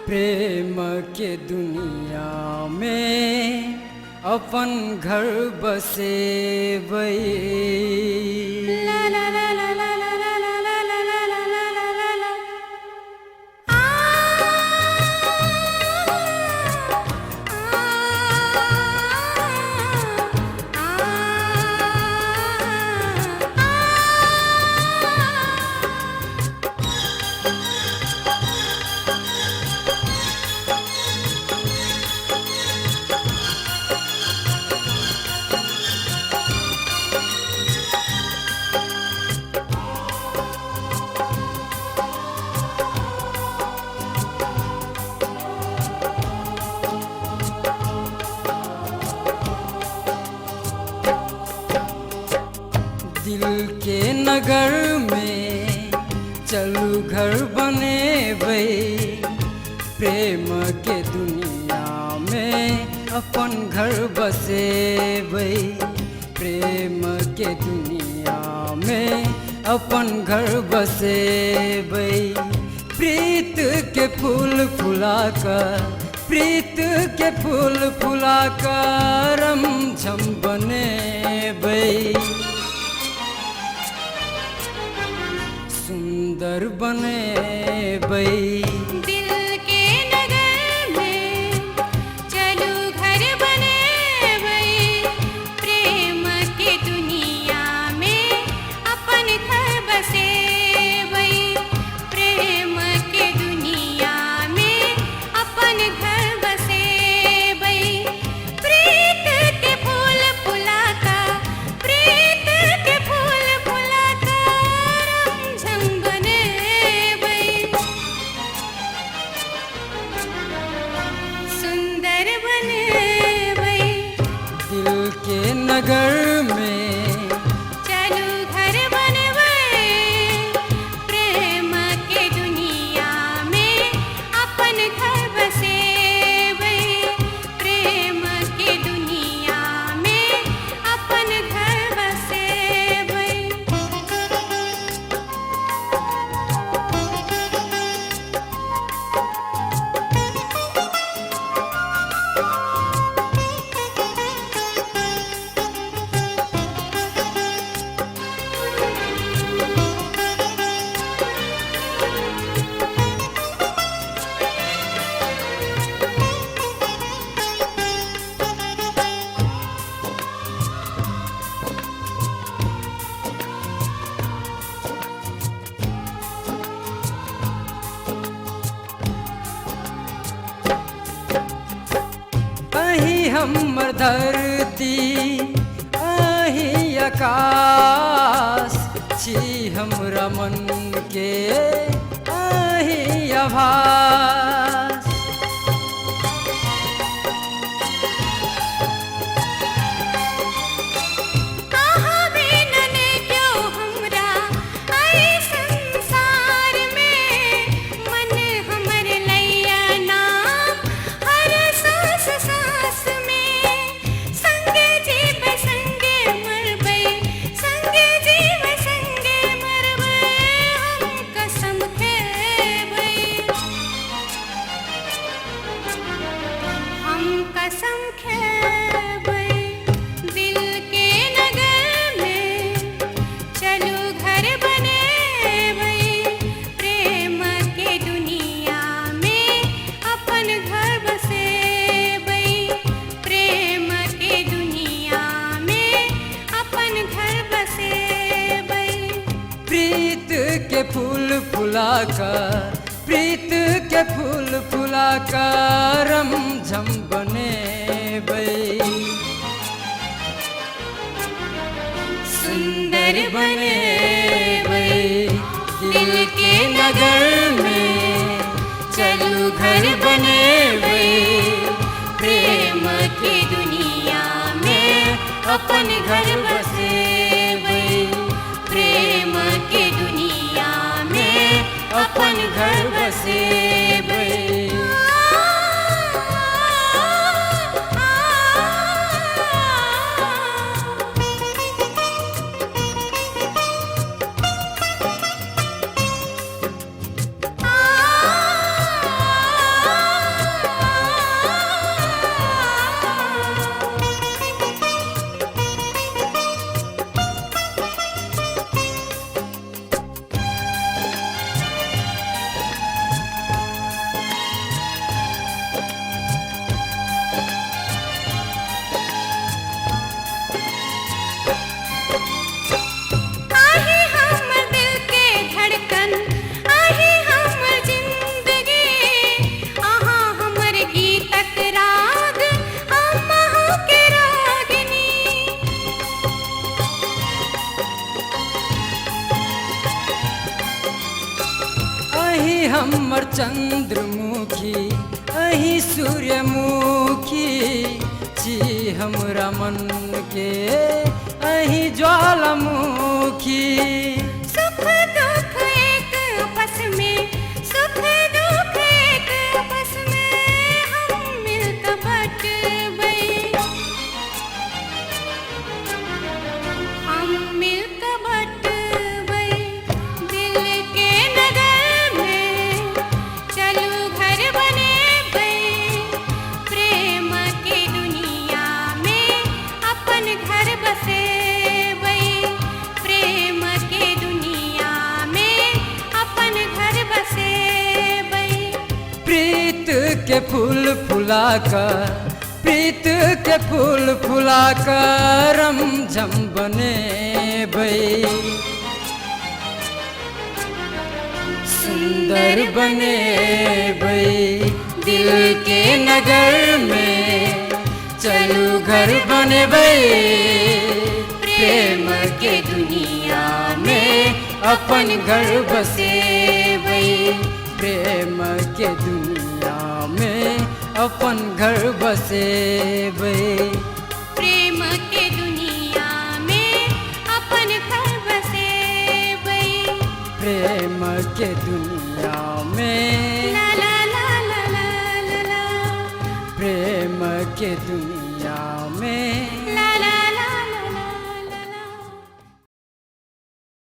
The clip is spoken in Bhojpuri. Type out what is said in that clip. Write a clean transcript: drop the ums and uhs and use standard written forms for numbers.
प्रेम के दुनिया में अपन घर बसे दिल के नगर में चलू घर बने प्रेम के दुनिया में अपन घर बसे प्रेम के दुनिया में अपन घर बसे प्रीत के फूल फुलाकर प्रीत के फूल फुलाकर रमझम बने सुंदर बने दिल के नगर में चलू घर बने प्रेम के दुनिया में अपन घर बसे प्रेम के दुनिया में अपन घर बसे प्रीत के फूल फुलाकर प्रीत के फूल फुलाकर रमझम बने सुंदर बने दिल के नगर में चलू घर बने प्रेम के दुनिया में अपन घर बसे प्रेम के दुनिया में अपन घर बसे हमर धरती अही आकाश छी हमरा मन के अही आभास प्रीत के फूल फुलाकर रमझम बने सुंदर बने दिल के नगर में चलू घर बने प्रेम के दुनिया में अपन घर बसे प्रेम के दुनिया में अपन घर बसे हमर चंद्रमुखी अही सूर्यमुखी छी हमरा मन के अही ज्वालामुखी सुख दुख एक आपस में सुख दुख एक आपस में हम मिलकर बटबै हम मिलकर बटबै दिल के नगर में चलू घर बनेबै प्रेम के दुनिया में अपन घर बसेबै प्रेम के दुनिया में अपन घर बसेबै प्रीत के फूल फुलाकर प्रीत के फूल फुलाकर रमझम बनेबै सुंदर बनेबै दिल के नगर में चलू घर बनेबै प्रेम के दुनिया में अपन घर बसेबै प्रेम के दुनिया में अपन घर बसेबै प्रेम के दुनिया में अपन घर बसेबै प्रेम के दुनिया में ला ला ला ला ला ला ला प्रेम के दुनिया